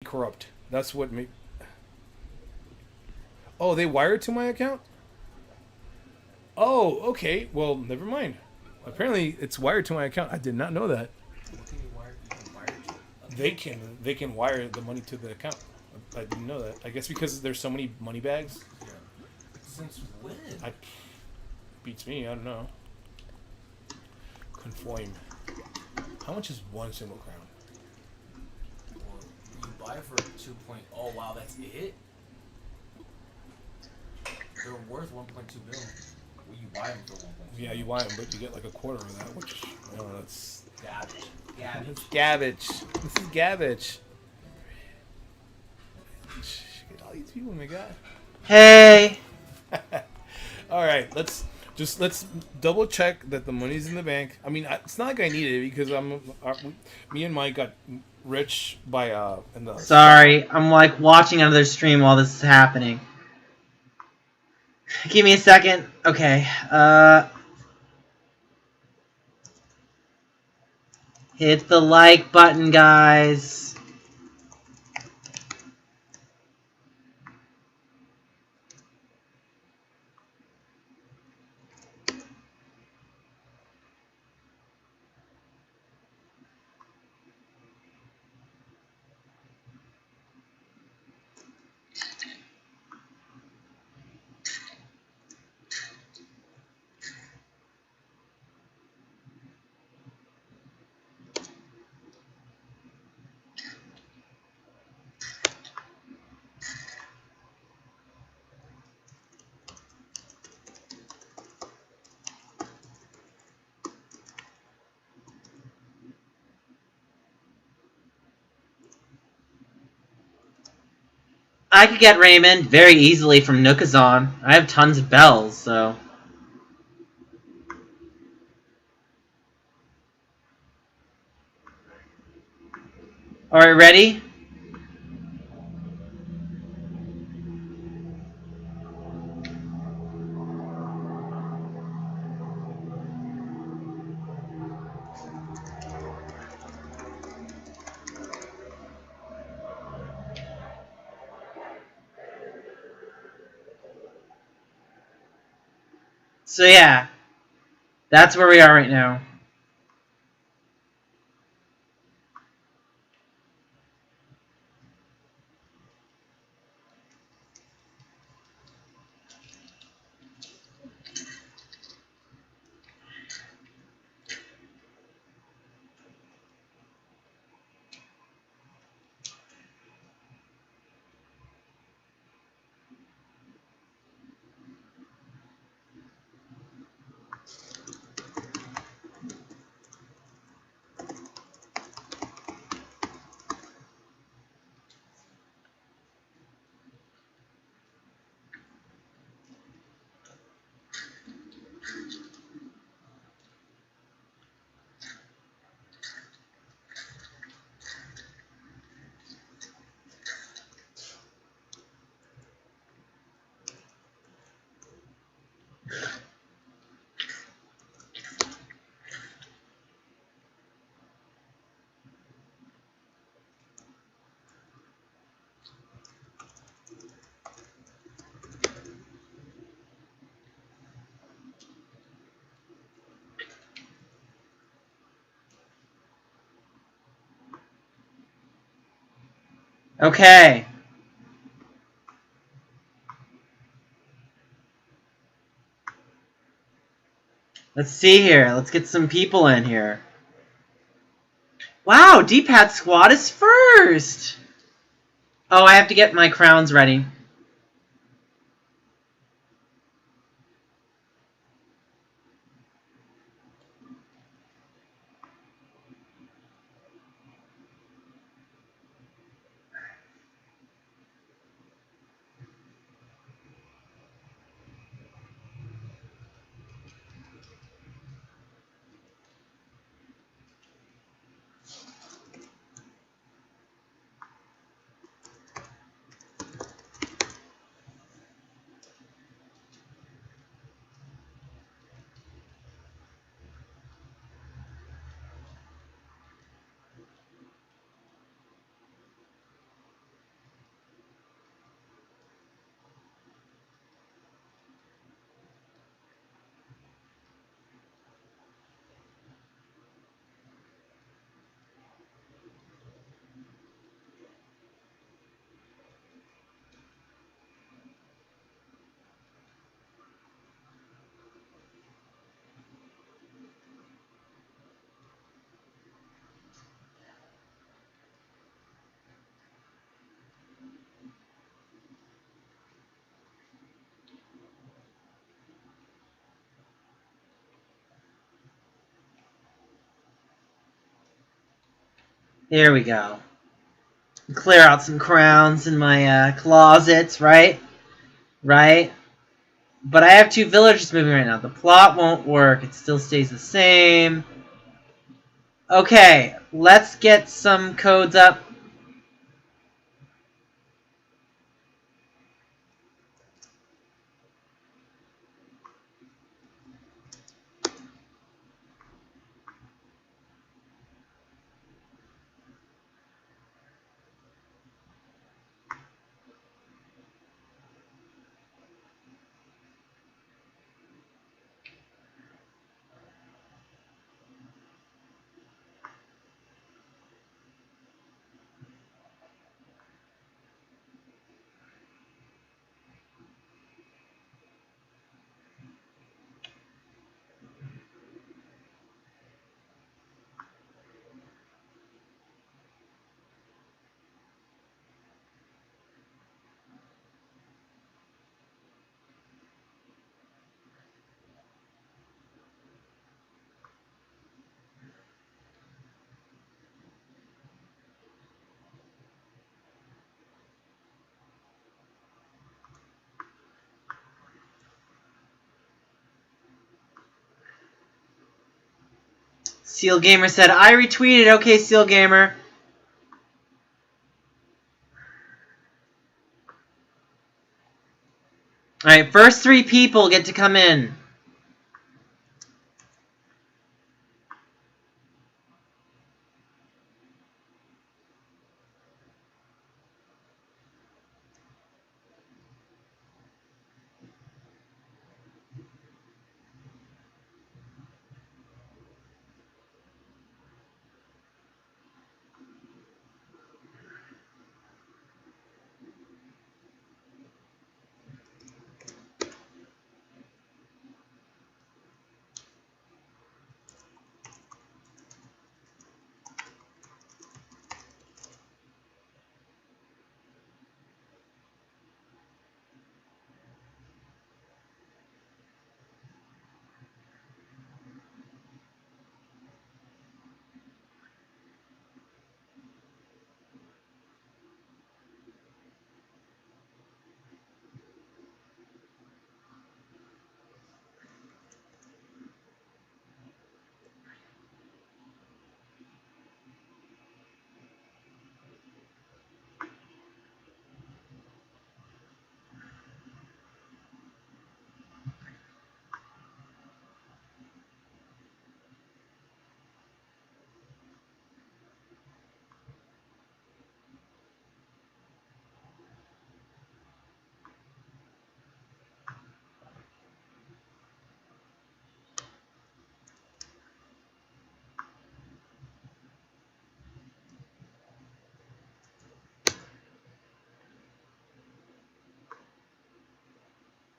corrupt. That's what made. Oh, they wired to my account. Oh, okay. Well, never mind. Apparently, it's wired to my account. I did not know that. What can you wire? You can wire to They can wire the money to the account. I didn't know that. I guess because there's so many money bags. Yeah. Since when? I beats me. I don't know. Conform. How much is one single crown? Well, you buy for 2. Oh wow, that's it. They're worth 1.2 billion. Well, you buy them for 1.2. Yeah, you buy them, but you get like a quarter of that, which I don't know. That's Garbage. it's Garbage. garbage. This is garbage. Get all these people, my god. Hey. All right, let's double check that the money's in the bank. I mean, it's not like I need it because me and Mike got rich by in the Sorry, I'm like watching another stream while this is happening. Give me a second. Okay. Hit the like button, guys. I could get Raymond very easily from Nookazon. I have tons of bells, so... Alright, ready? So yeah, that's where we are right now. Okay. Let's see here. Let's get some people in here. Wow, D-pad squad is first! Oh, I have to get my crowns ready. Here we go. Clear out some crowns in my closets, right? Right? But I have 2 villagers moving right now. The plot won't work. It still stays the same. Okay, let's get some codes up. Seal Gamer said, I retweeted. Okay, Seal Gamer. Alright, first 3 people get to come in.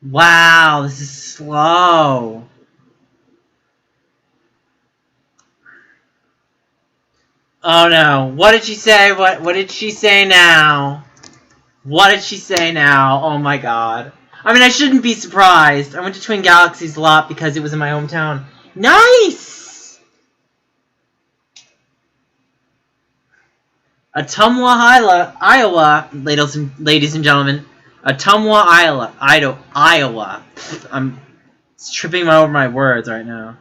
Wow, this is slow. Oh no. What did she say? What did she say now? What did she say now? Oh my god. I mean, I shouldn't be surprised. I went to Twin Galaxies a lot because it was in my hometown. Nice! Atumwa, Iowa, ladies and gentlemen. Atumwa, Iowa. I'm tripping over my words right now.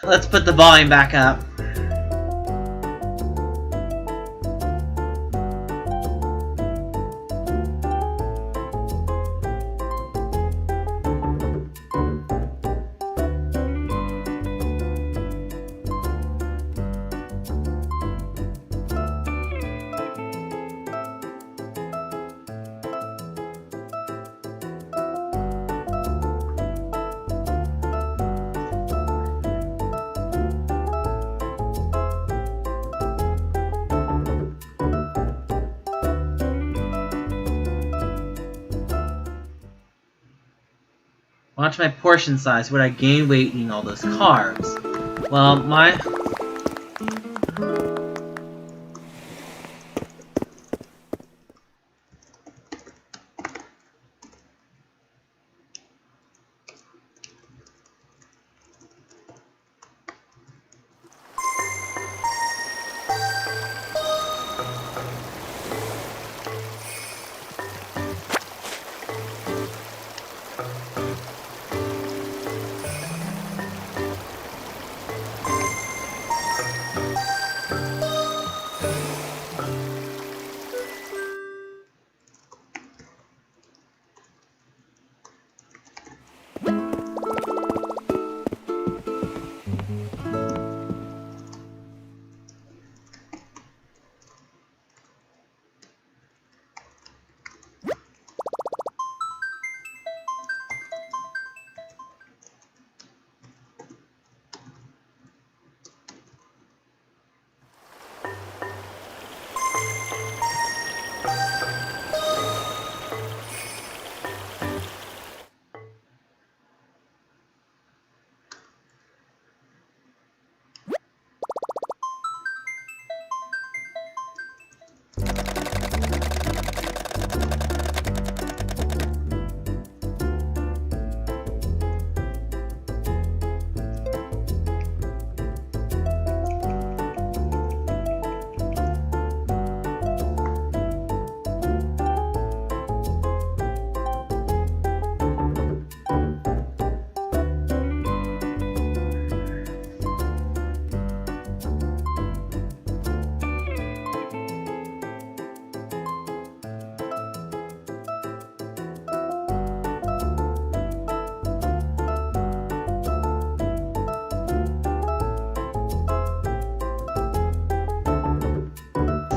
Let's put the volume back up. Watch my portion size. Would I gain weight eating all those carbs? Well, my...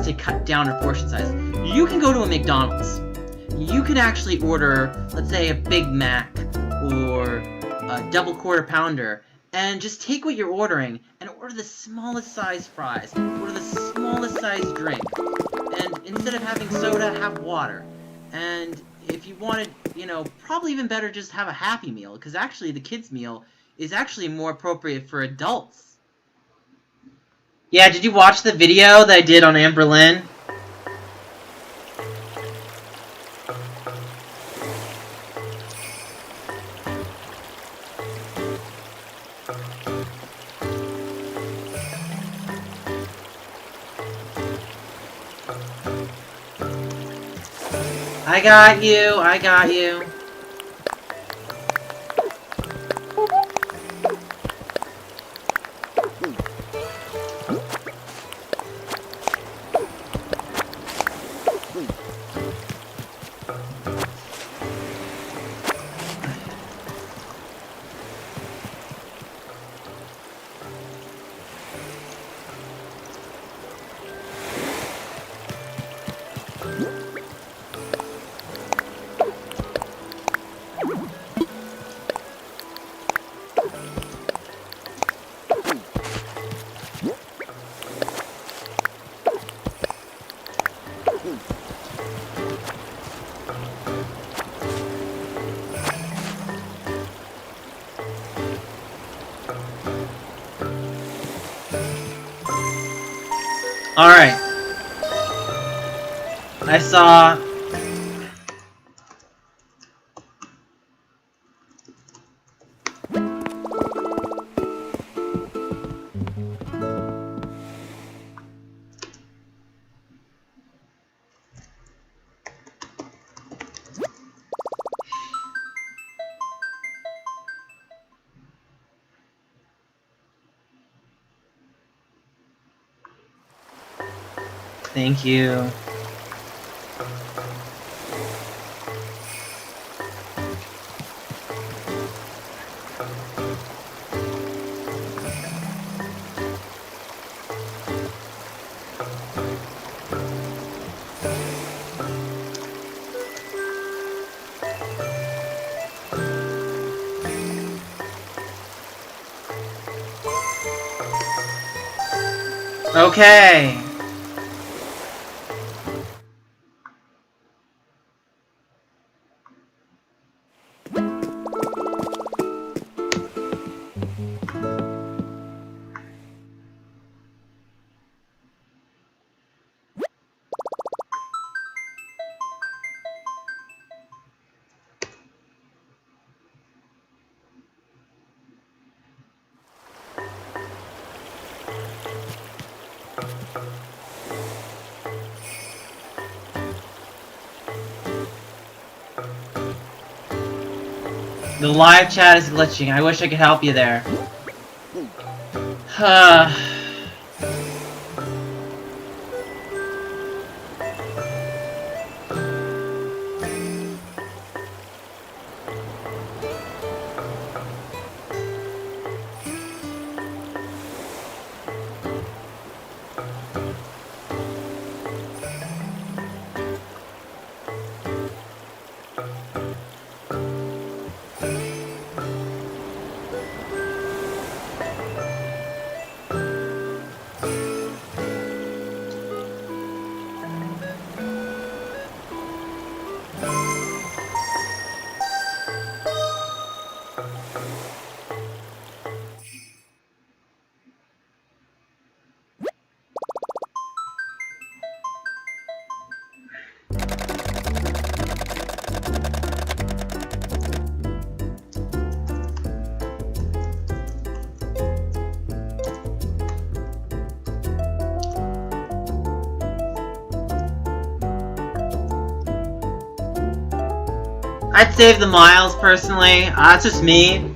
to cut down her portion size. You can go to a McDonald's. You can actually order, let's say, a Big Mac or a double quarter pounder, and just take what you're ordering and order the smallest size fries, order the smallest size drink, and instead of having soda, have water. And if you wanted, you know, probably even better just have a Happy Meal, because actually the kids' meal is actually more appropriate for adults. Yeah, did you watch the video that I did on Anne Boleyn? I got you, I got you. Alright. I saw... Thank you. Okay. The live chat is glitching. I wish I could help you there. I'd save the miles personally. That's just me.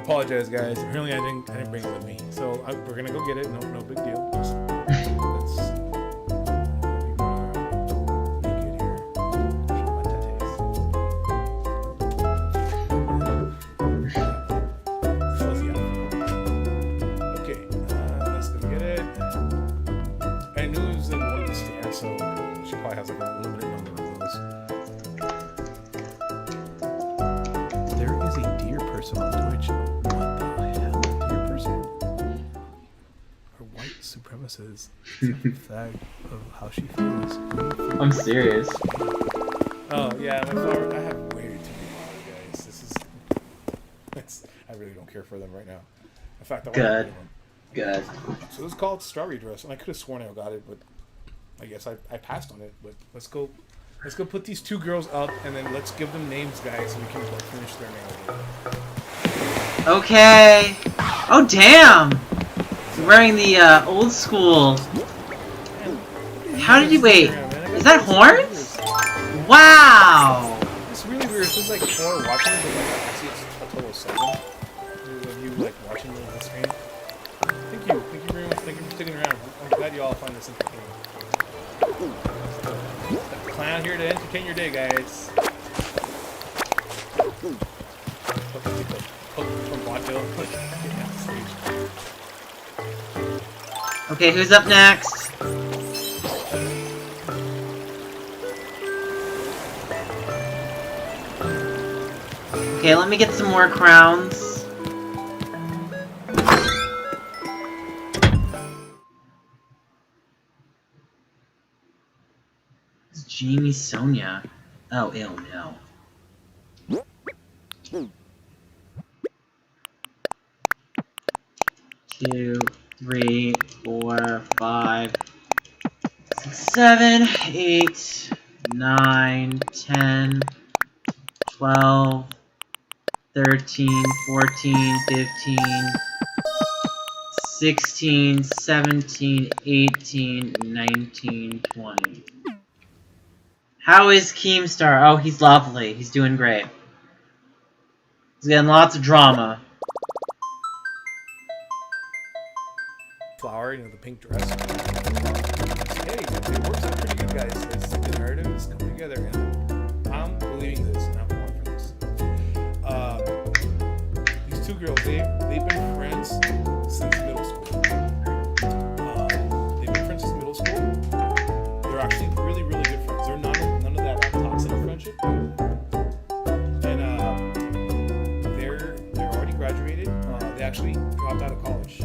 Apologize, guys. Apparently, I didn't bring it with me, so we're gonna go get it. No big deal. Just, let's make it here. Show my tates. Fuzzy outfit. Okay, let's go get it. I knew it was in one of the stands, so she probably has like a limited number of those. There is a deer person on Twitch. Supremacists. It's a fact of how she feels. I'm serious. Oh yeah, my flower. I have way too many flowers, guys. I really don't care for them right now. In fact, I want to get them. Good. So this is called strawberry dress, and I could have sworn I got it, but I guess I passed on it. But let's go put these two girls up, and then let's give them names, guys, so we can finish their narrative. Okay. Oh damn. He's wearing the old school. How did you wait? Is that horns? Wow. It's really weird. It's just like 4 watching, but like actually it's a total of 7 of you like watching the stream. Thank you very much. Thank you for sticking around. I'm glad you all find this entertaining. Clown here to entertain your day, guys. From Vaudeville. Okay, who's up next? Okay, let me get some more crowns. It's Jamie Sonia. Oh, ew, no. 2, 3, 4, 5, 6, 7, 8, 9, 10, 12, 13, 14, 15, 16, 17, 18, 19, 20. How is Keemstar? Oh, he's lovely. He's doing great. He's getting lots of drama. Flower, you know, the pink dress. Hey, it works out pretty good, guys. The narrative is coming together, and I'm believing this, and I'm going for this. These two girls, they've been friends since middle school. They've been friends since middle school. They're actually really, really good friends. They're none of that toxic friendship. And they're already graduated. They actually dropped out of college.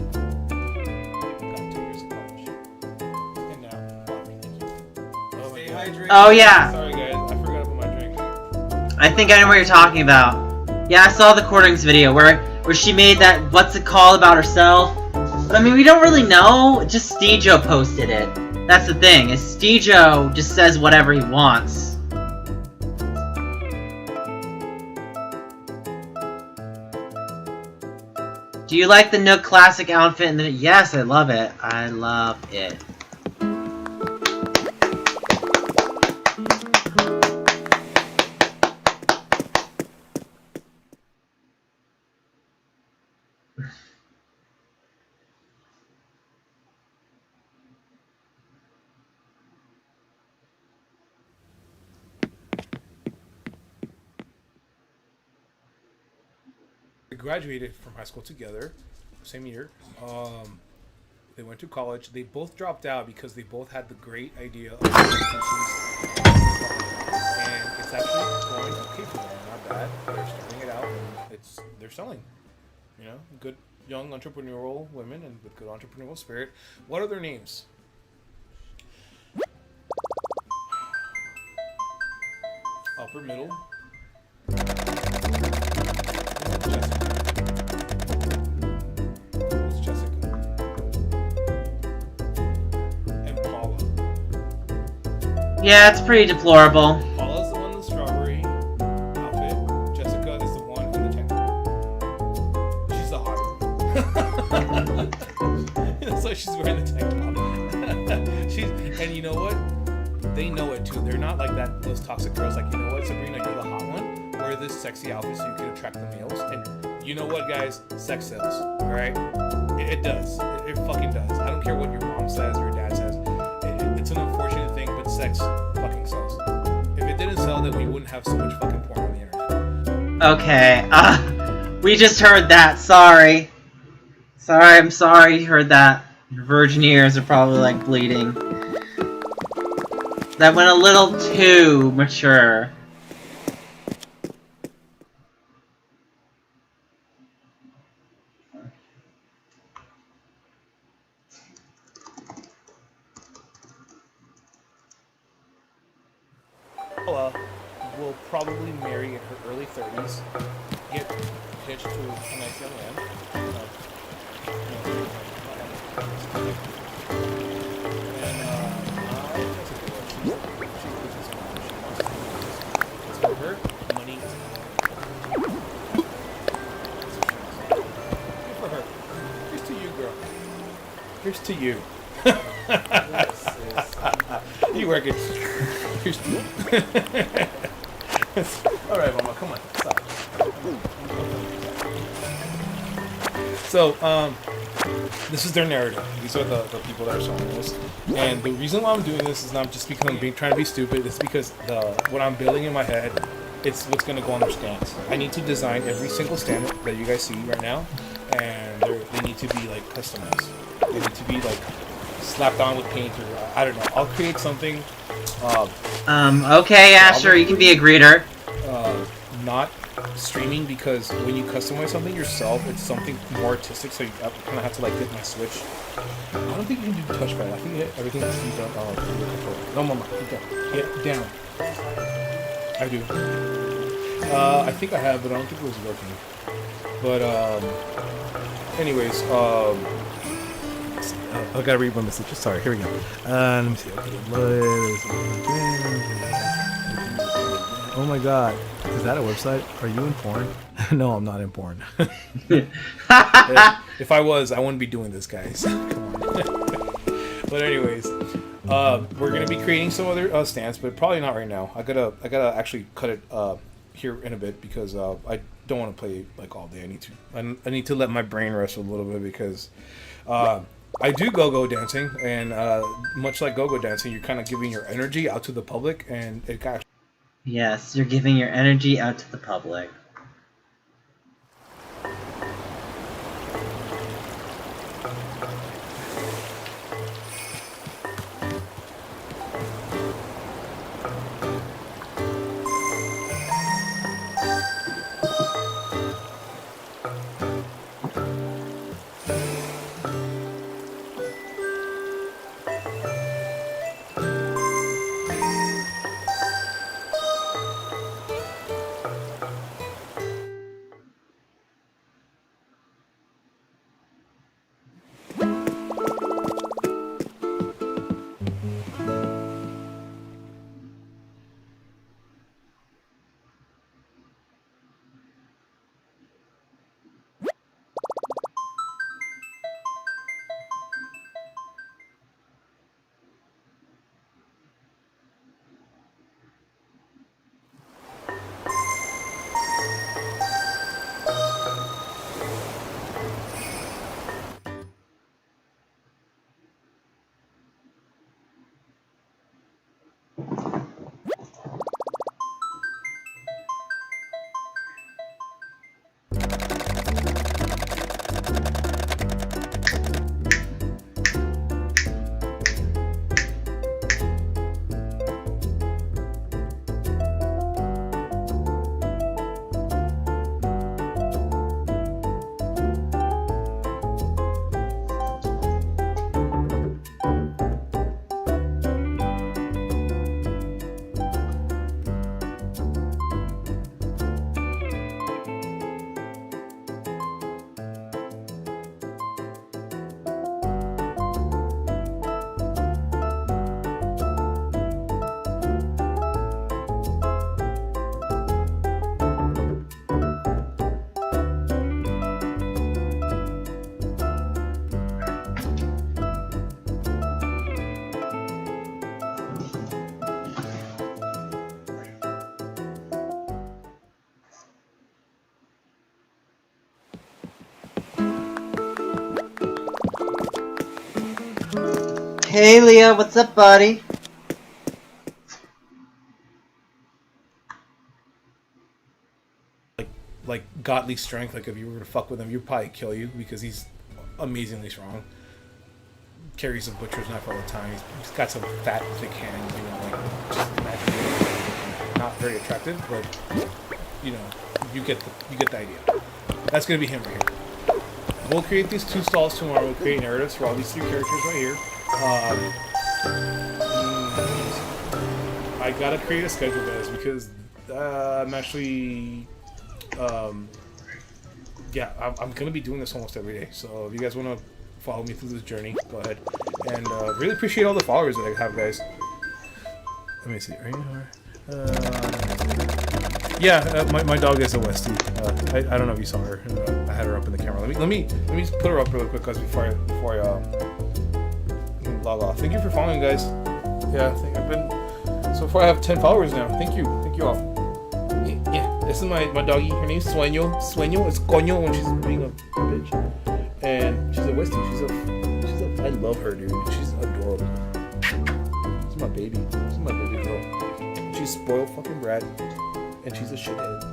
Oh, yeah. Sorry, guys. I forgot about my drink. I think I know what you're talking about. Yeah, I saw the Courtings video where she made that what's it called about herself. But I mean, we don't really know. Just Steejo posted it. That's the thing, is Steejo just says whatever he wants. Do you like the Nook Classic outfit? And yes, I love it. I love it. They graduated from high school together, same year. They went to college. They both dropped out because they both had the great idea of institutions, and it's actually going okay for them. Not bad. They're starting it out, and they're selling. You know, good young entrepreneurial women and with good entrepreneurial spirit. What are their names? Upper middle. Who's Jessica? And Paula. Yeah, it's pretty deplorable. Paula's the one in the strawberry outfit. Jessica is the one in the tank top. She's the hot one. That's why she's wearing the tank top. And you know what? They know it too. They're not like those toxic girls. Like, you know what, Sabrina, you're the hot one. Wear this sexy outfit so you can attract the males. And you know what, guys? Sex sells. All right? It does. It fucking does. I don't care what your mom says, your dad says. It's an unfortunate thing, but sex fucking sells. If it didn't sell, then we wouldn't have so much fucking porn on the internet. Okay, we just heard that. Sorry. I'm sorry you heard that. Your virgin ears are probably like bleeding. That went a little too mature. Paula will probably marry in her early 30s, get hitched to a nice young man. For her, money is good for her. Here's to you, girl. Here's to you. You work it. Here's to you. All right, Mama, come on, stop. So, this is their narrative. These are the people that are selling this. And the reason why I'm doing this is not just because I'm trying to be stupid. It's because what I'm building in my head, it's what's going to go on their stands. I need to design every single stand that you guys see right now, and they need to be like customized. They need to be like slapped on with paint, or I don't know. I'll create something. Okay, yeah, sure, you can be a greeter. not streaming because when you customize something yourself, it's something more artistic. So you kind of have to like hit my switch. I don't think you can do touchpad. I think everything has to be done on the controller. No, mama, get down. I do. I think I have, but I don't think it was working. But anyways, I gotta read my messages. Sorry, here we go. Let me see. Okay, oh my god, is that a website? Are you in porn? No, I'm not in porn. If I was, I wouldn't be doing this, guys. Come on. But anyways, we're gonna be creating some other stands, but probably not right now. I gotta actually cut it here in a bit because I don't want to play like all day. I need to let my brain rest a little bit because I do go-go dancing, and much like go-go dancing, you're kind of giving your energy out to the public, and it got. Yes, you're giving your energy out to the public. Hey Leo, what's up, buddy? Like godly strength. Like if you were to fuck with him, you'd probably kill you because he's amazingly strong. Carries a butcher's knife all the time. He's got some fat, thick hands. You know, like just imagine. Not very attractive, but you know, you get the idea. That's gonna be him right here. We'll create these 2 stalls tomorrow. We'll create narratives for all these 3 characters right here. I gotta create a schedule, guys, because I'm actually, yeah, I'm gonna be doing this almost every day. So if you guys want to follow me through this journey, go ahead. And really appreciate all the followers that I have, guys. Let me see. Right here. Yeah, my dog is a Westie. I don't know if you saw her. I had her up in the camera. Let me just put her up really quick, guys, before I log off. Thank you for following, guys. Yeah, I think I've been so far. I have 10 followers now. Thank you all. Yeah, this is my doggy. Her name's Sueño. Sueño is coño when she's being a bitch. And she's a Westie. I love her, dude. She's adorable. This is my baby. This is my baby girl. She's spoiled fucking brat. And she's a shithead.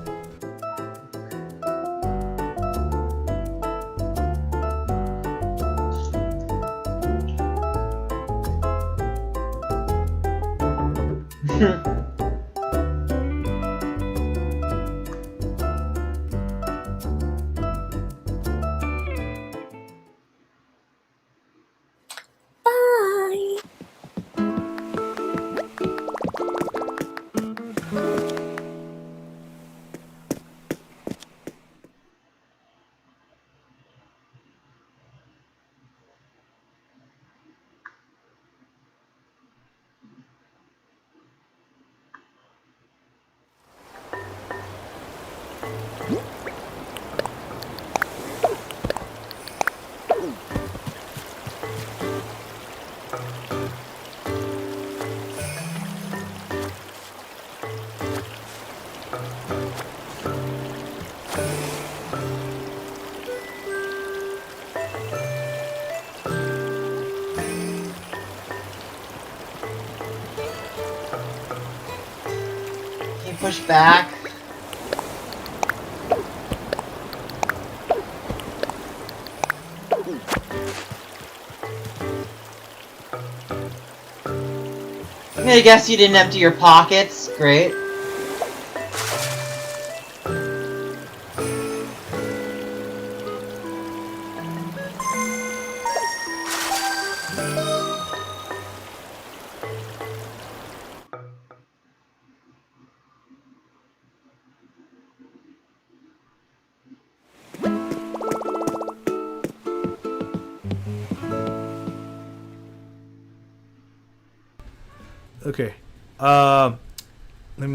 Can you push back? I guess you didn't empty your pockets. Great. Okay. Let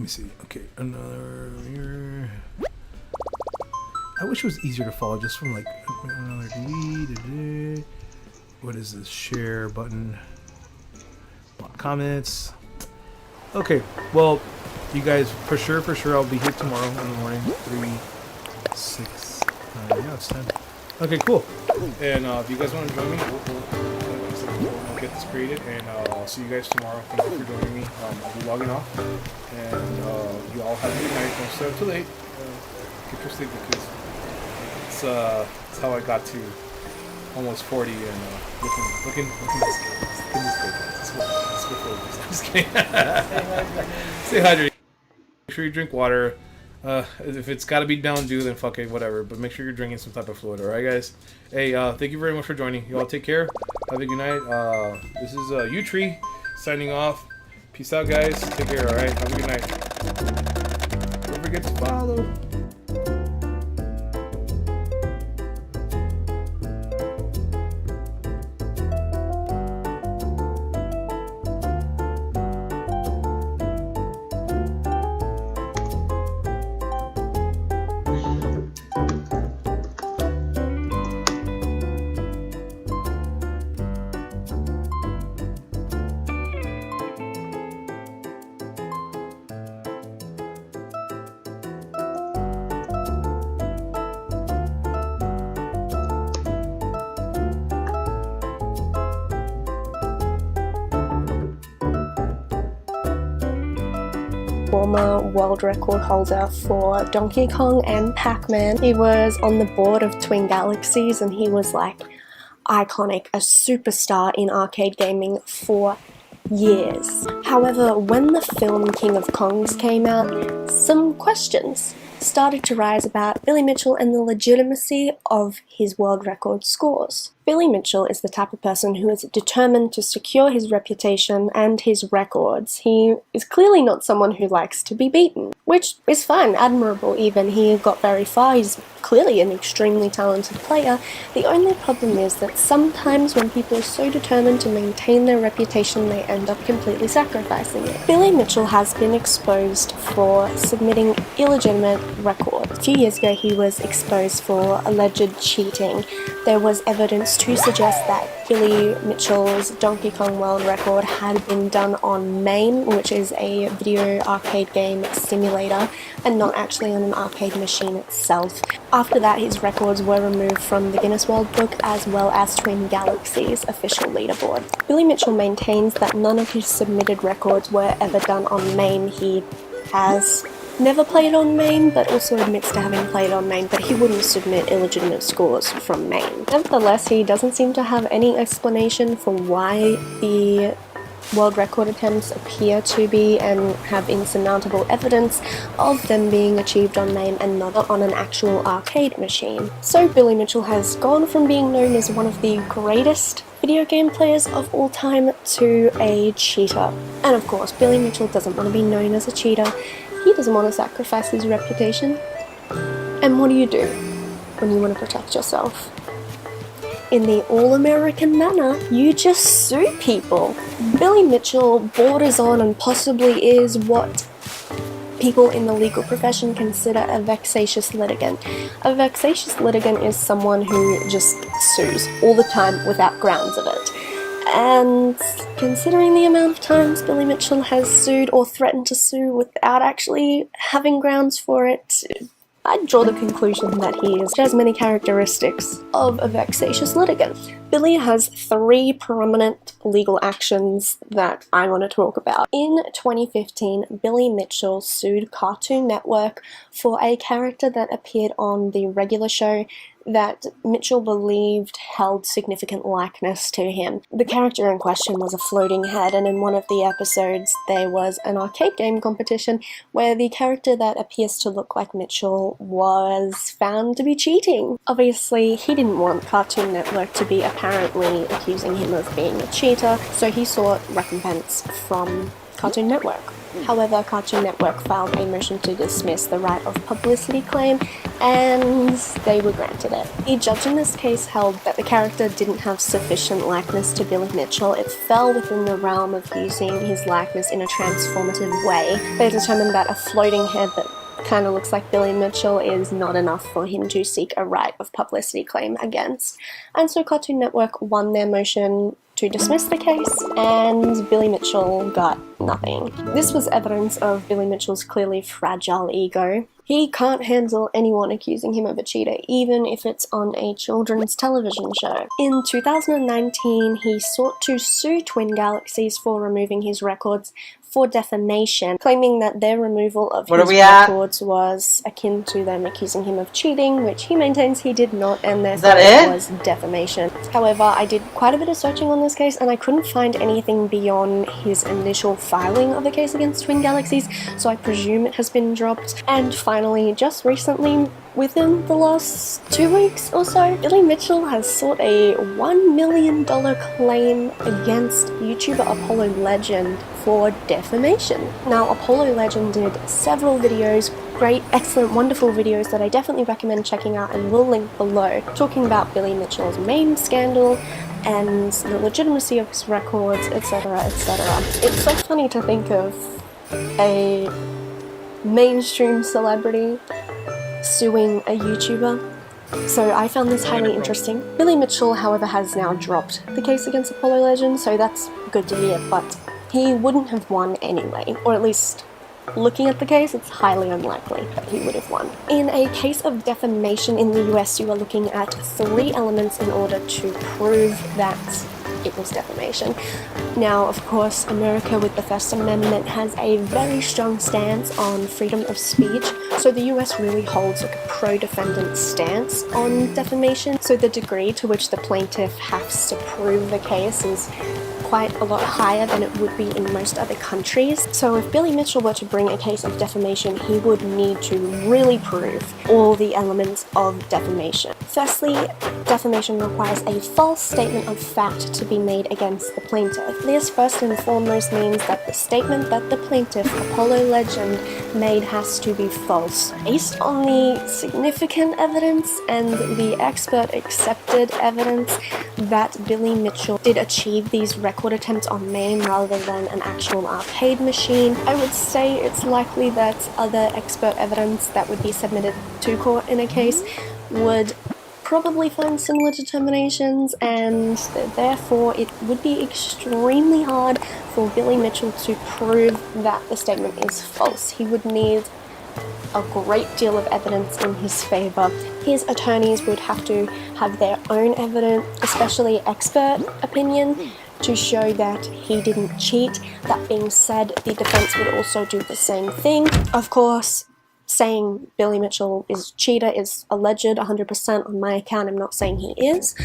me see. Okay, another here. I wish it was easier to follow just from like another delete. What is this? Share button. Comments. Okay, well, you guys, for sure, I'll be here tomorrow in the morning. 3, 6, yeah, it's 10. Okay, cool. And if you guys want to join me, we'll get this created, and I'll see you guys tomorrow. Thank you for joining me. I'll be logging off, and you all have a good night. Don't stay up too late. Get your sleep, because it's how I got to almost 40 and looking this good. I'm just kidding. Stay hydrated. Make sure you drink water. If it's got to be Mountain Dew, then fuck it, whatever. But make sure you're drinking some type of fluid, alright, guys? Hey, thank you very much for joining. You all take care. Have a good night. This is U-Tree signing off. Peace out, guys. Take care, alright? Have a good night. Don't forget to follow. Former world record holder for Donkey Kong and Pac-Man. He was on the board of Twin Galaxies, and he was like iconic, a superstar in arcade gaming for years. However, when the film King of Kongs came out, some questions started to rise about Billy Mitchell and the legitimacy of his world record scores. Billy Mitchell is the type of person who is determined to secure his reputation and his records. He is clearly not someone who likes to be beaten, which is fine, admirable even. He got very far, he's clearly an extremely talented player. The only problem is that sometimes when people are so determined to maintain their reputation, they end up completely sacrificing it. Billy Mitchell has been exposed for submitting illegitimate records. A few years ago he was exposed for alleged cheating. There was evidence to suggest that Billy Mitchell's Donkey Kong World Record had been done on MAME, which is a video arcade game simulator, and not actually on an arcade machine itself. After that, his records were removed from the Guinness World Book as well as Twin Galaxies' official leaderboard. Billy Mitchell maintains that none of his submitted records were ever done on MAME. He has never played on MAME, but also admits to having played on MAME, but he wouldn't submit illegitimate scores from MAME. Nevertheless, he doesn't seem to have any explanation for why the world record attempts appear to be and have insurmountable evidence of them being achieved on MAME and not on an actual arcade machine. So Billy Mitchell has gone from being known as one of the greatest video game players of all time to a cheater. And of course, Billy Mitchell doesn't want to be known as a cheater. He doesn't want to sacrifice his reputation. And what do you do when you want to protect yourself? In the all-American manner, you just sue people. Billy Mitchell borders on and possibly is what people in the legal profession consider a vexatious litigant. A vexatious litigant is someone who just sues all the time without grounds of it. And considering the amount of times Billy Mitchell has sued or threatened to sue without actually having grounds for it, I'd draw the conclusion that he has many characteristics of a vexatious litigant. Billy has 3 prominent legal actions that I want to talk about. In 2015, Billy Mitchell sued Cartoon Network for a character that appeared on the regular show that Mitchell believed held significant likeness to him. The character in question was a floating head, and in one of the episodes there was an arcade game competition where the character that appears to look like Mitchell was found to be cheating. Obviously, he didn't want Cartoon Network to be apparently accusing him of being a cheater, so he sought recompense from Cartoon Network. However, Cartoon Network filed a motion to dismiss the right of publicity claim, and they were granted it. The judge in this case held that the character didn't have sufficient likeness to Billy Mitchell. It fell within the realm of using his likeness in a transformative way. They determined that a floating head that kind of looks like Billy Mitchell is not enough for him to seek a right of publicity claim against. And so Cartoon Network won their motion to dismiss the case, and Billy Mitchell got nothing. This was evidence of Billy Mitchell's clearly fragile ego. He can't handle anyone accusing him of a cheater, even if it's on a children's television show. In 2019, he sought to sue Twin Galaxies for removing his records for defamation, claiming that their removal of his records was akin to them accusing him of cheating, which he maintains he did not, and therefore it was defamation. However, I did quite a bit of searching on this case, and I couldn't find anything beyond his initial filing of the case against Twin Galaxies, so I presume it has been dropped. And finally, just recently, within the last 2 weeks or so, Billy Mitchell has sought a $1 million claim against YouTuber Apollo Legend for defamation. Now, Apollo Legend did several videos, great, excellent, wonderful videos that I definitely recommend checking out and will link below, talking about Billy Mitchell's main scandal and the legitimacy of his records, etc., etc. It's so funny to think of a mainstream celebrity suing a YouTuber. So I found this highly interesting. Billy Mitchell, however, has now dropped the case against Apollo Legend, so that's good to hear, but he wouldn't have won anyway, or at least looking at the case, it's highly unlikely that he would have won. In a case of defamation in the US, you are looking at 3 elements in order to prove that it was defamation. Now, of course, America with the First Amendment has a very strong stance on freedom of speech, so the US really holds like a pro-defendant stance on defamation, so the degree to which the plaintiff has to prove the case is quite a lot higher than it would be in most other countries. So if Billy Mitchell were to bring a case of defamation, he would need to really prove all the elements of defamation. Firstly, defamation requires a false statement of fact to be made against the plaintiff. This first and foremost means that the statement that the plaintiff, Apollo Legend, made has to be false. Based on the significant evidence and the expert accepted evidence that Billy Mitchell did achieve these record attempts on MAME rather than an actual arcade machine, I would say it's likely that other expert evidence that would be submitted to court in a case would probably find similar determinations, and therefore it would be extremely hard for Billy Mitchell to prove that the statement is false. He would need a great deal of evidence in his favour. His attorneys would have to have their own evidence, especially expert opinion, to show that he didn't cheat. That being said, the defense would also do the same thing. Of course, saying Billy Mitchell is a cheater is alleged 100% on my account. I'm not saying he is.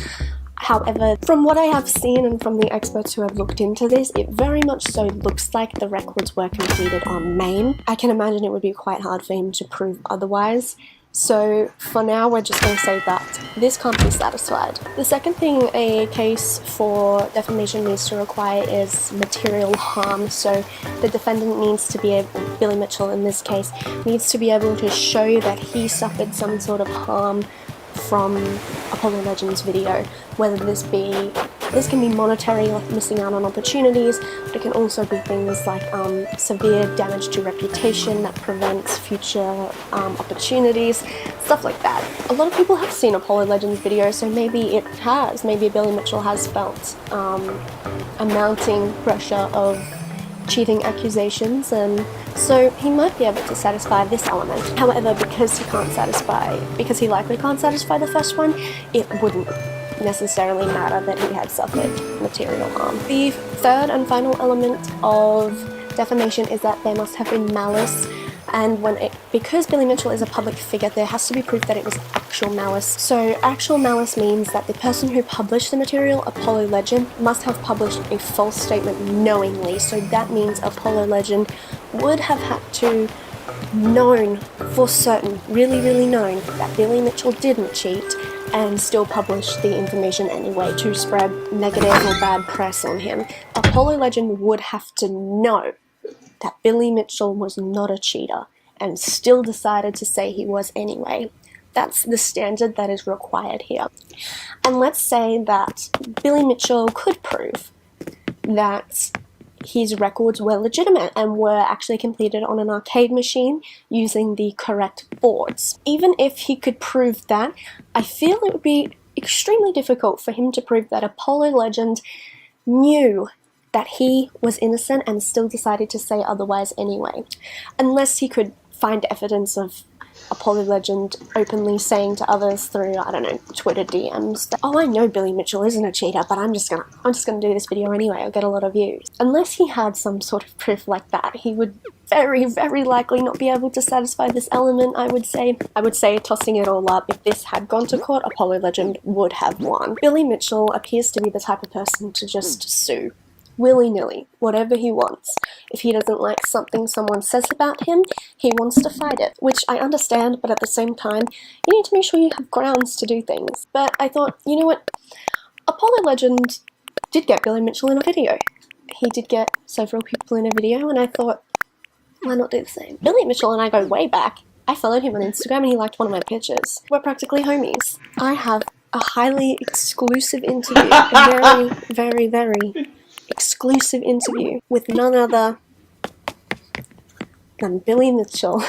However, from what I have seen and from the experts who have looked into this, it very much so looks like the records were completed on MAME. I can imagine it would be quite hard for him to prove otherwise. So for now, we're just going to say that this can't be satisfied. The second thing a case for defamation needs to require is material harm. So the defendant needs to be able, Billy Mitchell in this case, needs to be able to show that he suffered some sort of harm from Apollo Legend's video, whether this be This can be monetary, like missing out on opportunities, but it can also be things like severe damage to reputation that prevents future opportunities, stuff like that. A lot of people have seen Apollo Legends video, so maybe Billy Mitchell has felt a mounting pressure of cheating accusations, and so he might be able to satisfy this element. However, because he likely can't satisfy the first one, it wouldn't necessarily matter that he had suffered material harm. The third and final element of defamation is that there must have been malice, and because Billy Mitchell is a public figure, there has to be proof that it was actual malice. So actual malice means that the person who published the material, Apollo Legend, must have published a false statement knowingly. So that means Apollo Legend would have had to known for certain, really known, that Billy Mitchell didn't cheat and still publish the information anyway to spread negative or bad press on him. Apollo Legend would have to know that Billy Mitchell was not a cheater and still decided to say he was anyway. That's the standard that is required here. And let's say that Billy Mitchell could prove that his records were legitimate and were actually completed on an arcade machine using the correct boards. Even if he could prove that, I feel it would be extremely difficult for him to prove that Apollo Legend knew that he was innocent and still decided to say otherwise anyway. Unless he could find evidence of Apollo Legend openly saying to others through, I don't know, Twitter DMs that, oh, I know Billy Mitchell isn't a cheater, but I'm just gonna do this video anyway, I'll get a lot of views. Unless he had some sort of proof like that, he would very likely not be able to satisfy this element, I would say. I would say, tossing it all up, if this had gone to court, Apollo Legend would have won. Billy Mitchell appears to be the type of person to just sue willy-nilly, whatever he wants. If he doesn't like something someone says about him, he wants to fight it, which I understand, but at the same time, you need to make sure you have grounds to do things. But I thought, you know what, Apollo Legend did get Billy Mitchell in a video. He did get several people in a video, and I thought, why not do the same? Billy Mitchell and I go way back. I followed him on Instagram and he liked one of my pictures. We're practically homies. I have a highly exclusive interview, a very exclusive interview with none other than Billy Mitchell.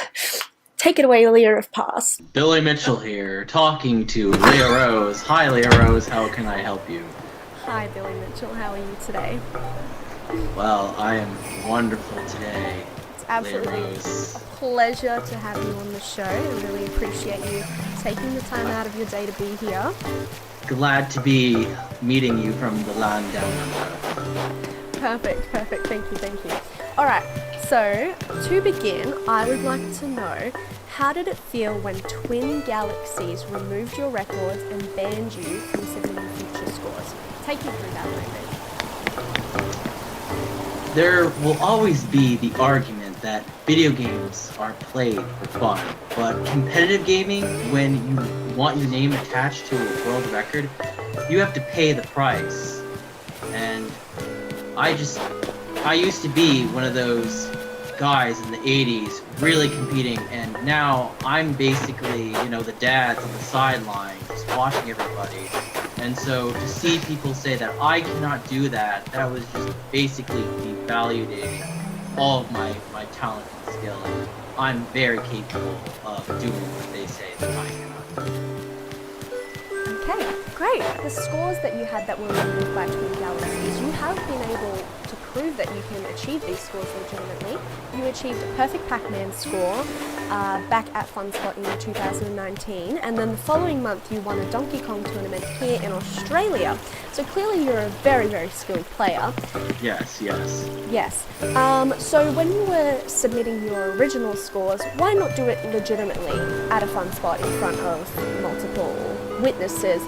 Take it away, Leah of Pass. Billy Mitchell here, talking to Leah Rose. Hi, Leah Rose. How can I help you? Hi, Billy Mitchell. How are you today? Well, I am wonderful today. It's absolutely a pleasure to have you on the show. I really appreciate you taking the time out of your day to be here. Glad to be meeting you from the land down under. Perfect. Thank you. Alright, so to begin, I would like to know, how did it feel when Twin Galaxies removed your records and banned you from submitting future scores? Take me through that moment. There will always be the argument that video games are played for fun, but competitive gaming, when you want your name attached to a world record, you have to pay the price. And I used to be one of those guys in the 80s really competing, and now I'm basically, the dads on the sideline just watching everybody. And so to see people say that I cannot do that, that was just basically devaluing all of my talent and skill. And I'm very capable of doing what they say that I cannot. Okay, great. The scores that you had that were removed by Twin Galaxies, you have been able to prove that you can achieve these scores legitimately. You achieved a perfect Pac-Man score back at FunSpot in 2019, and then the following month you won a Donkey Kong tournament here in Australia. So clearly you're a very skilled player. Yes. Yes. So when you were submitting your original scores, why not do it legitimately at a FunSpot in front of multiple witnesses?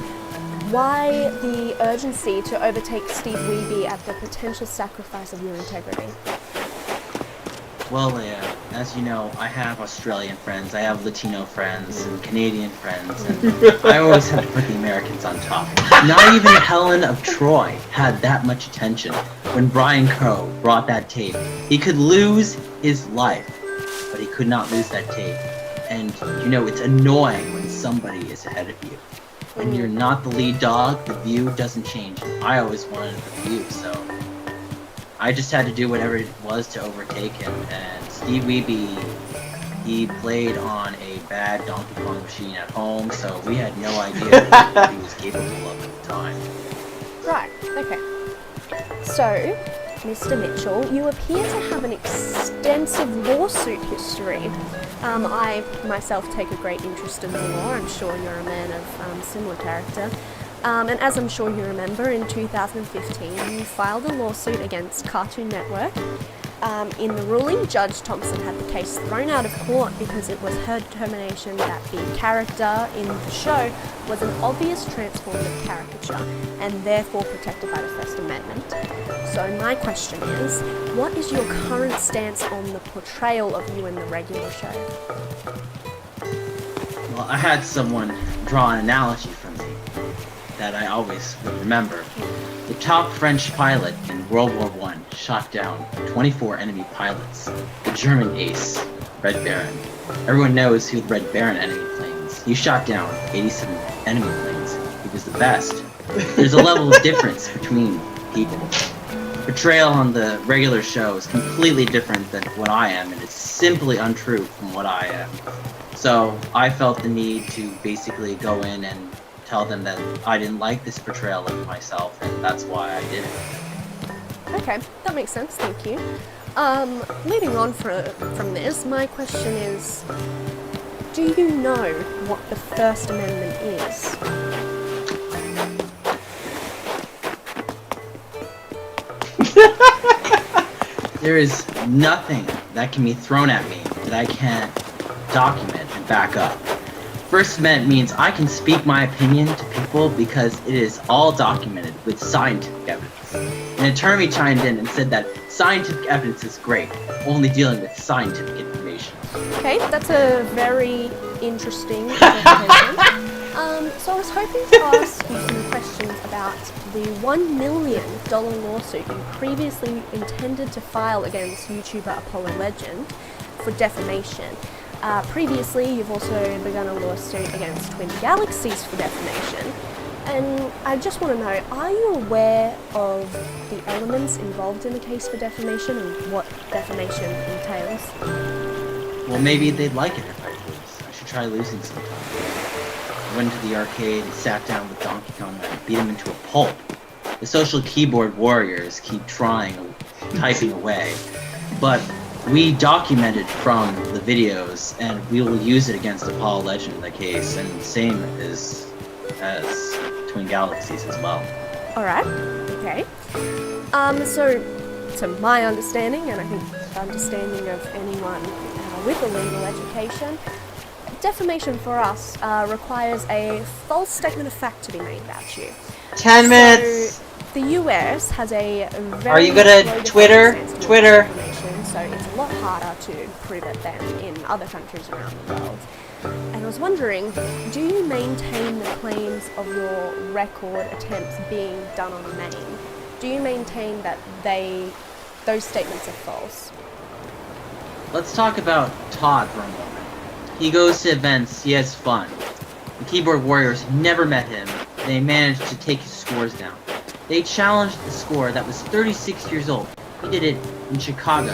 Why the urgency to overtake Steve Wiebe at the potential sacrifice of your integrity? Well, Leia, as you know, I have Australian friends, I have Latino friends, and Canadian friends, and I always have to put the Americans on top. Not even Helen of Troy had that much attention when Brian Coe brought that tape. He could lose his life, but he could not lose that tape. And, it's annoying when somebody is ahead of you. when you're not the lead dog, the view doesn't change. I always wanted the view, so I just had to do whatever it was to overtake him. And Steve Wiebe, he played on a bad Donkey Kong machine at home, so we had no idea what he was capable of at the time. Right, okay. So, Mr. Mitchell, you appear to have an extensive lawsuit history. I myself take a great interest in the law. I'm sure you're a man of similar character. And as I'm sure you remember, in 2015 you filed a lawsuit against Cartoon Network. In the ruling, Judge Thompson had the case thrown out of court because it was her determination that the character in the show was an obvious transformative caricature and therefore protected by the First Amendment. So my question is, what is your current stance on the portrayal of you in the regular show? Well, I had someone draw an analogy for me that I always would remember. The top French pilot in World War I shot down 24 enemy pilots. The German ace, Red Baron. Everyone knows who the Red Baron enemy planes. He shot down 87 enemy planes. He was the best. There's a level of difference between people. Portrayal on the regular show is completely different than what I am, and it's simply untrue from what I am. So I felt the need to basically go in and tell them that I didn't like this portrayal of myself, and that's why I did it. Okay, that makes sense, thank you. Leading on from this, my question is, do you know what the First Amendment is? There is nothing that can be thrown at me that I can't document and back up. First Amendment means I can speak my opinion to people because it is all documented with scientific evidence. An attorney chimed in and said that scientific evidence is great, only dealing with scientific information. Okay, that's a very interesting presentation. So I was hoping to ask you some questions about the $1 million lawsuit you previously intended to file against YouTuber Apollo Legend for defamation. Previously, you've also begun a lawsuit against Twin Galaxies for defamation. And I just want to know, are you aware of the elements involved in the case for defamation and what defamation entails? Well, maybe they'd like it if I lose. I should try losing sometime. I went to the arcade and sat down with Donkey Kong and I beat him into a pulp. The social keyboard warriors keep trying, typing away. But we documented from the videos, and we will use it against Apollo Legend in the case, and same as Twin Galaxies as well. Alright, okay. So, to my understanding, and I think the understanding of anyone with a legal education, defamation for us requires a false statement of fact to be made about you. 10 minutes! The US has a very Are you gonna Twitter? So it's a lot harder to prove it than in other countries around the world. And I was wondering, do you maintain the claims of your record attempts being done on Maine? Do you maintain that those statements are false? Let's talk about Todd for a moment. He goes to events, he has fun. The keyboard warriors never met him, and they managed to take his scores down. They challenged the score that was 36 years old. He did it in Chicago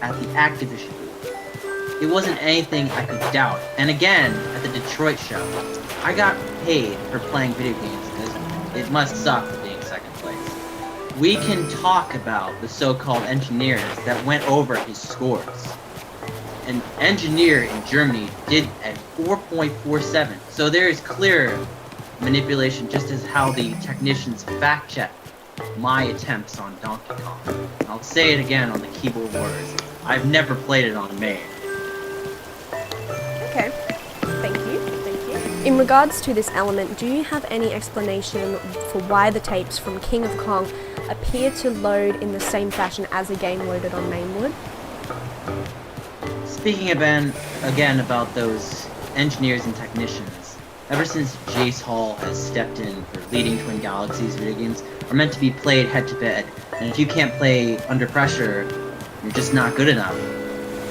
at the Activision booth. It wasn't anything I could doubt. And again, at the Detroit show, I got paid for playing video games because it must suck for being second place. We can talk about the so-called engineers that went over his scores. An engineer in Germany did at 4.47, so there is clear manipulation, just as how the technicians fact-check my attempts on Donkey Kong. I'll say it again on the keyboard warriors. I've never played it on Maine. Okay, thank you. In regards to this element, do you have any explanation for why the tapes from King of Kong appear to load in the same fashion as a game loaded on Maine would? Speaking again about those engineers and technicians, ever since Jace Hall has stepped in for leading Twin Galaxies video games, are meant to be played head to head, and if you can't play under pressure, you're just not good enough.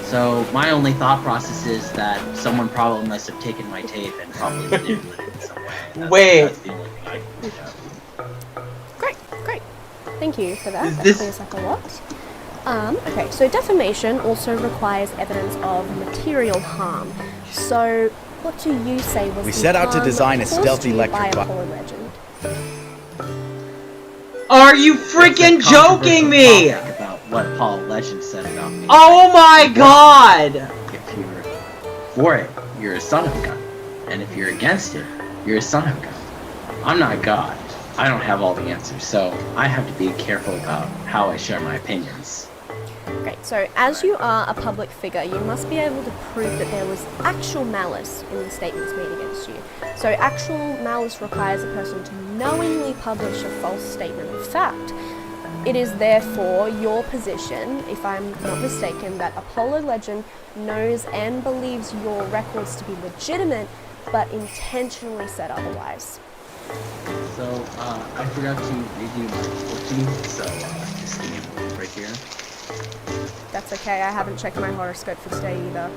So my only thought process is that someone probably must have taken my tape and probably manipulated it in some way. That's the only thing I can think of. Great. Thank you for that. Is That this- clears up a lot. Okay, so defamation also requires evidence of material harm. So, what do you say was We the set out to harm design a caused stealthy you by electric Apollo Legend? Are you freaking It's a joking me? controversial topic about what Paul Legend said about me. Oh my god! If you're for it, you're a son of God. And if you're against it, you're a son of God. I'm not God. I don't have all the answers, so I have to be careful about how I share my opinions. Great, so as you are a public figure, you must be able to prove that there was actual malice in the statements made against you. So actual malice requires a person to knowingly publish a false statement of fact. It is therefore your position, if I'm not mistaken, that Apollo Legend knows and believes your records to be legitimate, but intentionally said otherwise. So, I forgot to read you my book to you, so just give me a moment right here. That's okay, I haven't checked my horoscope for today either.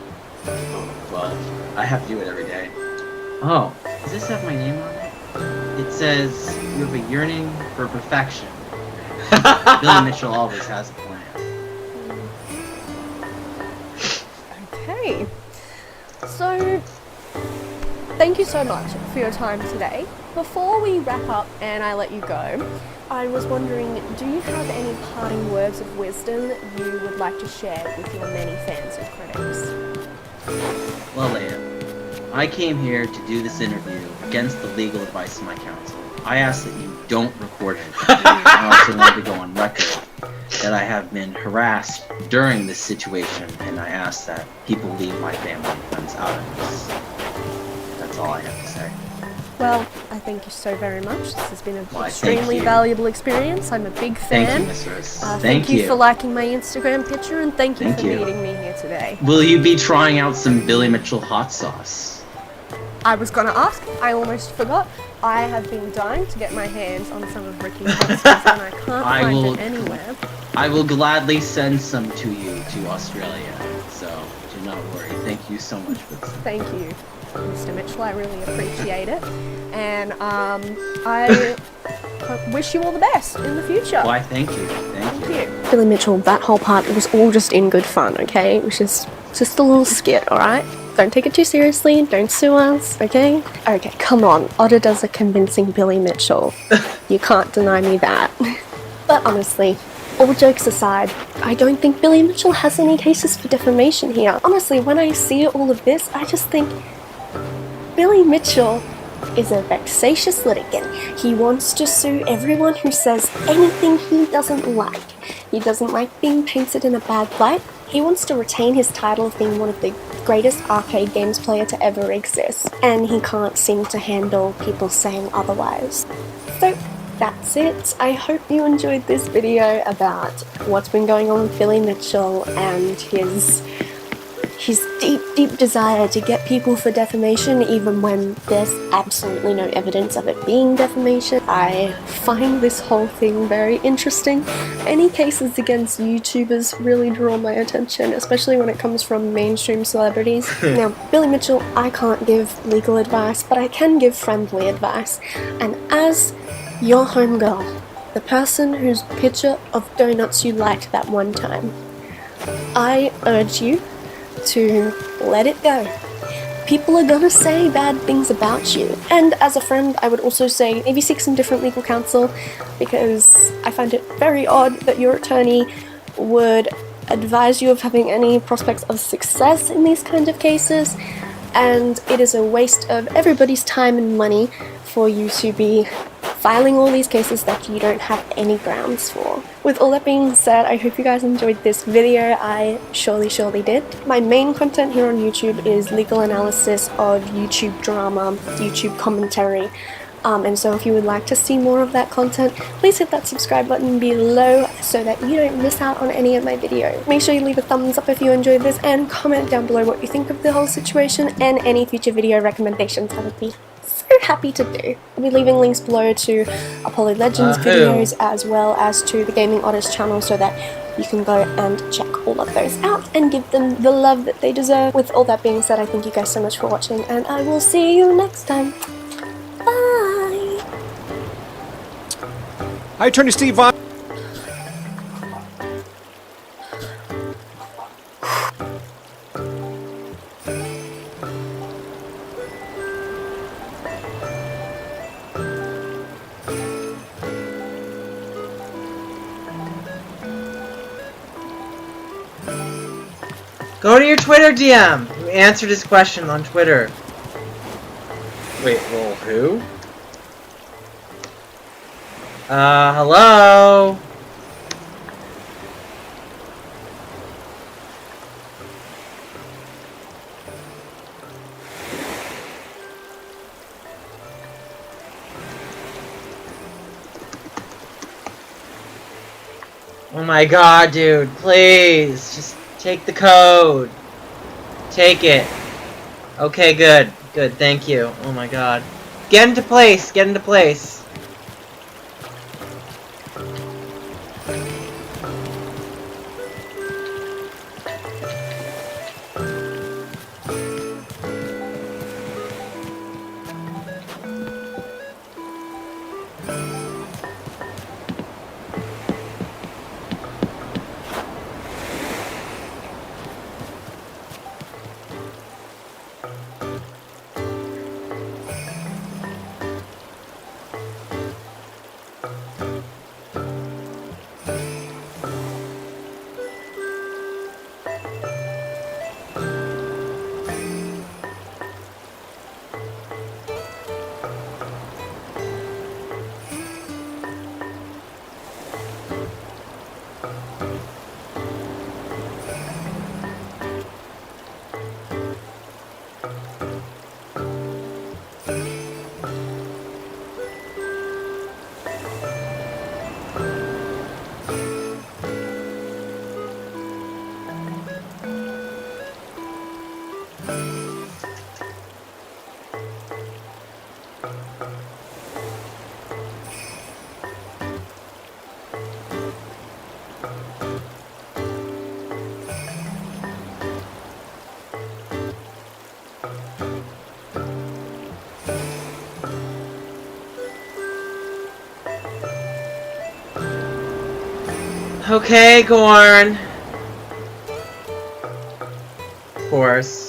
Oh, well, I have to do it every day. Oh, does this have my name on it? It says, you have a yearning for perfection. Billy Mitchell always has a plan. Okay, so thank you so much for your time today. Before we wrap up and I let you go, I was wondering, do you have any parting words of wisdom you would like to share with your many fans and critics? Well, Leia, I came here to do this interview against the legal advice of my counsel. I ask that you don't record it. I also want to go on record that I have been harassed during this situation, and I ask that people leave my family and friends out of this. That's all I have to say. Well, I thank you so very much. This has been an Why, thank extremely you. valuable experience. I'm a big Thank fan. you, Miss Rose. Thank you for liking my Instagram picture, and thank you Thank for you. meeting me here today. Will you be trying out some Billy Mitchell hot sauce? I was gonna ask, I almost forgot. I have been dying to get my hands on some of Ricky's hot sauce, and I can't I find will- it anywhere. I will gladly send some to you to Australia, so do not worry. Thank you so much for this. Thank you, Mr. Mitchell. I really appreciate it, and I wish you all the best in the future. Why, thank you. Thank you. Billy Mitchell, that whole part, it was all just in good fun, okay? It was just a little skit, alright? Don't take it too seriously, don't sue us, okay? Okay, come on, Otter does a convincing Billy Mitchell. You can't deny me that. But honestly, all jokes aside, I don't think Billy Mitchell has any cases for defamation here. Honestly, when I see all of this, I just think Billy Mitchell is a vexatious litigant. He wants to sue everyone who says anything he doesn't like. He doesn't like being painted in a bad light. He wants to retain his title of being one of the greatest arcade games player to ever exist, and he can't seem to handle people saying otherwise. So that's it. I hope you enjoyed this video about what's been going on with Billy Mitchell and his deep desire to get people for defamation even when there's absolutely no evidence of it being defamation. I find this whole thing very interesting. Any cases against YouTubers really draw my attention, especially when it comes from mainstream celebrities. Now, Billy Mitchell, I can't give legal advice, but I can give friendly advice. And as your homegirl, the person whose picture of donuts you liked that one time, I urge you to let it go. People are gonna say bad things about you. And as a friend, I would also say maybe seek some different legal counsel, because I find it very odd that your attorney would advise you of having any prospects of success in these kind of cases, and it is a waste of everybody's time and money for you to be filing all these cases that you don't have any grounds for. With all that being said, I hope you guys enjoyed this video. I surely did. My main content here on YouTube is legal analysis of YouTube drama, YouTube commentary, and so if you would like to see more of that content, please hit that subscribe button below so that you don't miss out on any of my videos. Make sure you leave a thumbs up if you enjoyed this, and comment down below what you think of the whole situation and any future video recommendations. I would be so happy to do. I'll be leaving links below to Apollo Legends videos as well as to the Gaming Oddest channel, so that You can go and check all of those out and give them the love that they deserve. With all that being said, I thank you guys so much for watching, and I will see you next time. Bye! Hi, Attorney Steve Vaughn. Go to your Twitter DM. You answered his question on Twitter. Wait, well, who? Hello? Oh my god, dude, please, just take the code. Take it. Okay, good. Good, thank you. Oh my god. Get into place, get into place. Okay, Gorn. Of course.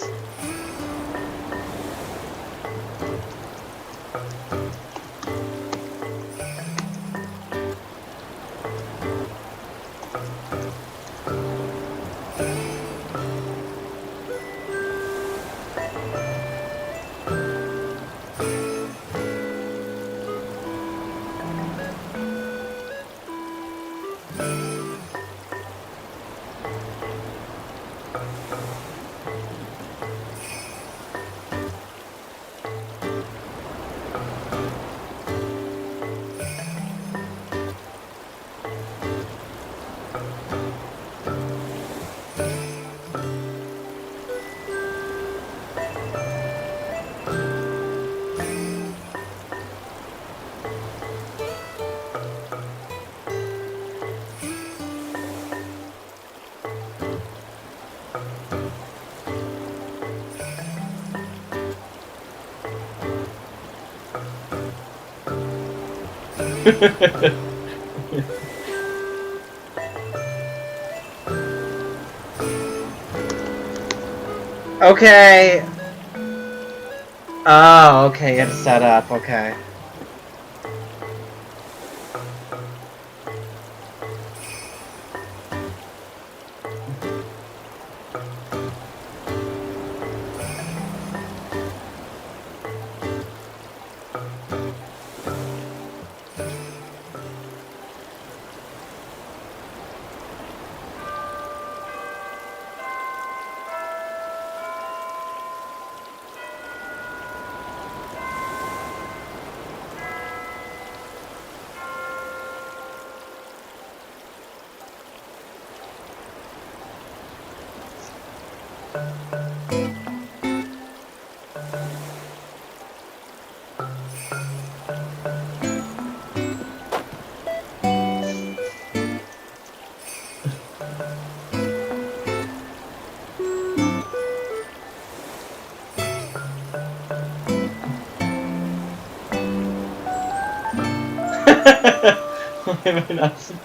Okay. Oh, okay, you had to set up, okay. Why am I not surprised?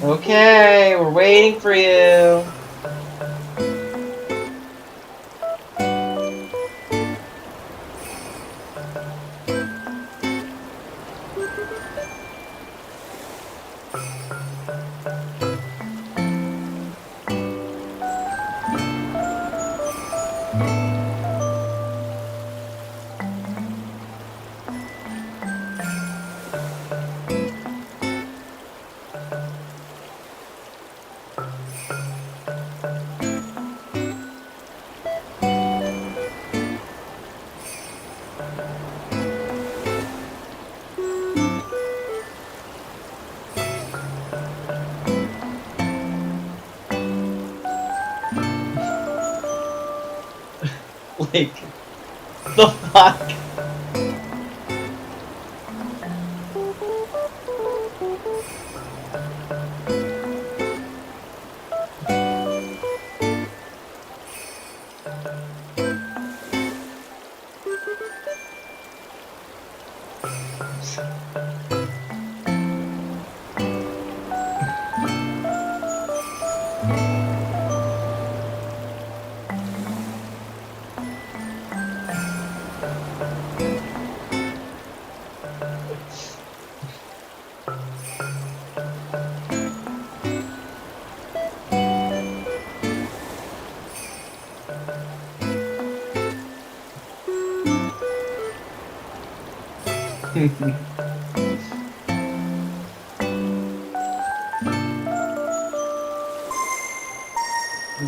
Okay, we're waiting for you. Like, the fuck?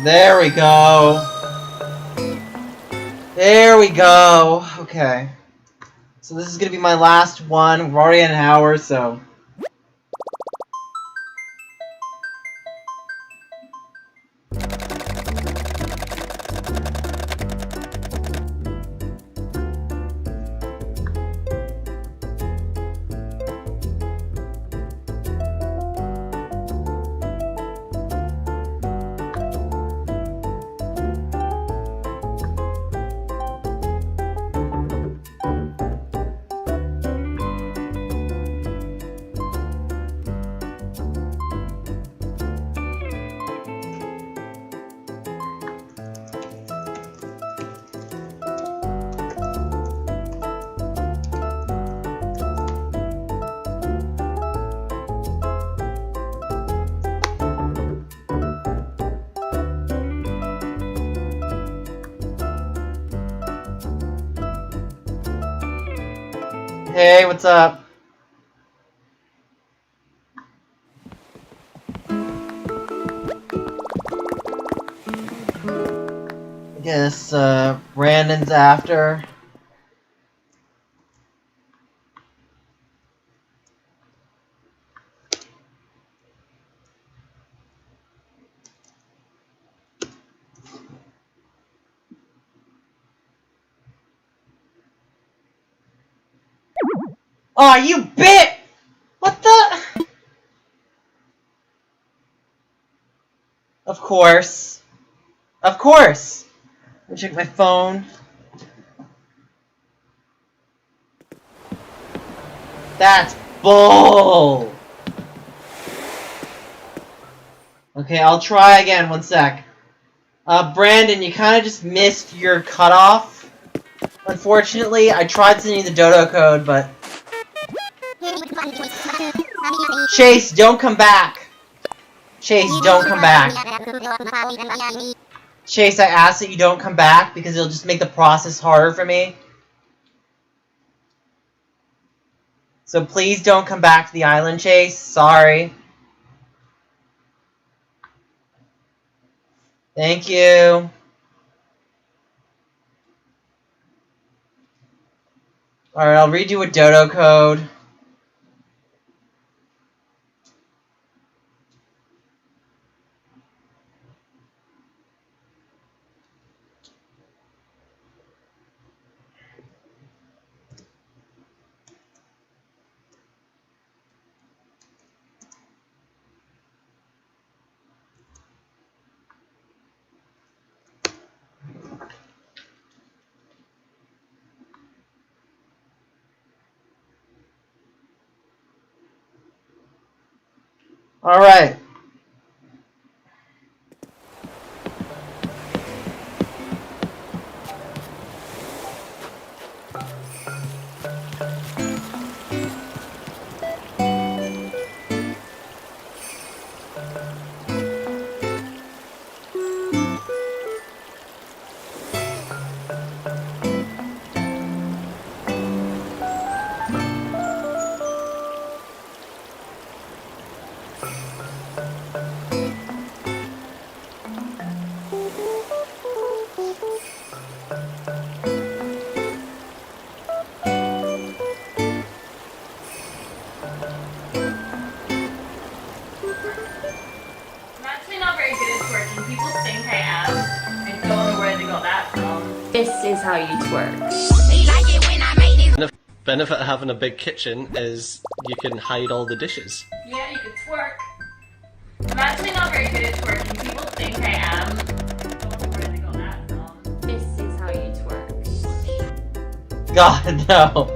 There we go. There we go. Okay. So this is gonna be my last one. We're already at an hour, so. Hey, what's up? I guess, Brandon's after. Aw, you bit! What the? Of course. Of course! Let me check my phone. That's bull! Okay, I'll try again, one sec. Brandon, you kinda just missed your cutoff. Unfortunately, I tried sending you the dodo code, but... Chase, don't come back! Chase, don't come back. Chase, I ask that you don't come back because it'll just make the process harder for me. So please don't come back to the island, Chase. Sorry. Thank you. Alright, I'll read you a dodo code. Alright. I'm actually not very good at twerking. People think I am. I don't know where they got that from. This is how you twerk. The benefit of having a big kitchen is you can hide all the dishes. Yeah, you could twerk. I'm actually not very good at twerking. People think I am. I don't know where they got that from. This is how you twerk. God, no.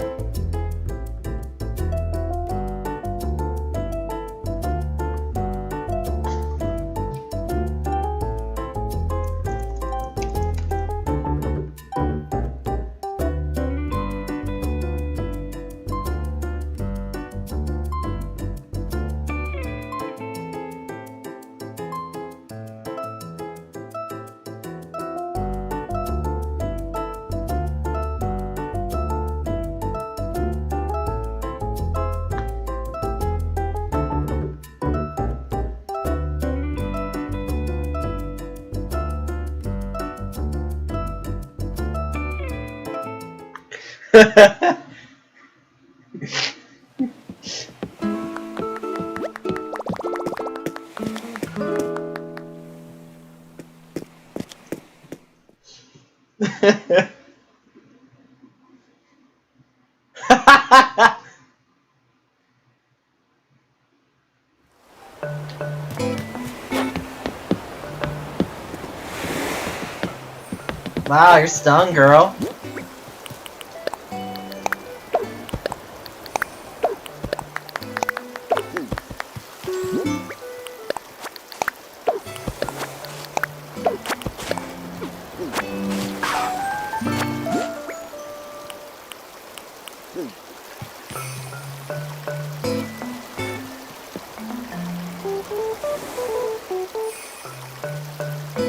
Wow, you're stung, girl.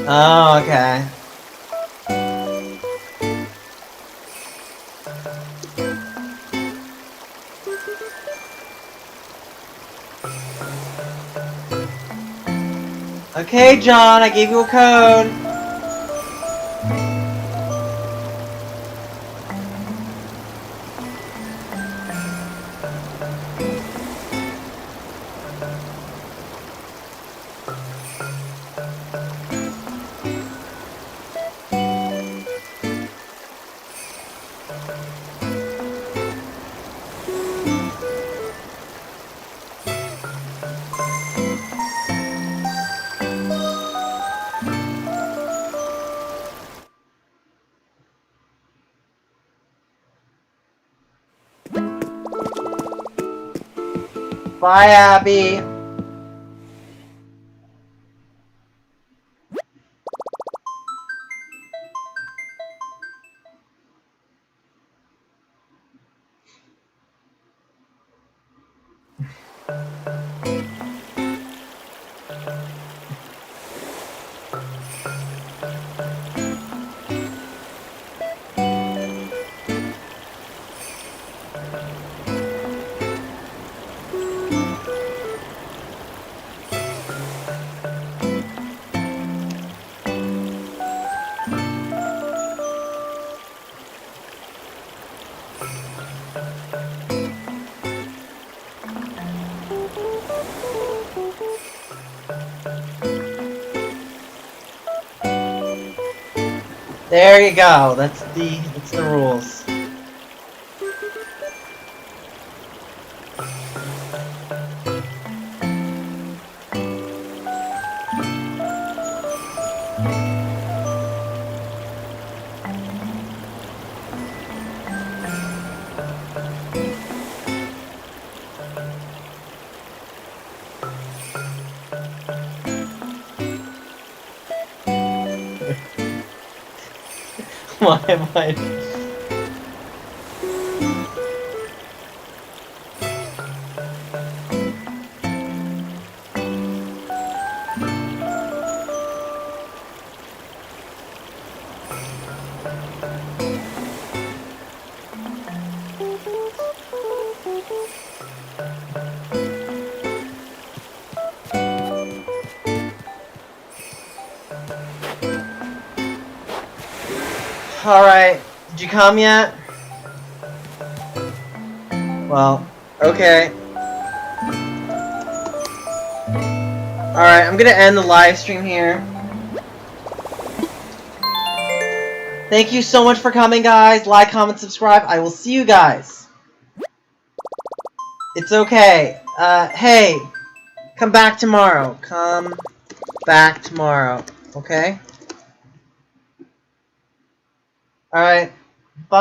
Oh, okay. Okay, John, I gave you a code. Bye, Abby. There you go. That's the rules. Why am I? Alright, did you come yet? Well, okay. Alright, I'm gonna end the live stream here. Thank you so much for coming, guys. Like, comment, subscribe. I will see you guys. It's okay. Hey, come back tomorrow. Come back tomorrow, okay? Alright.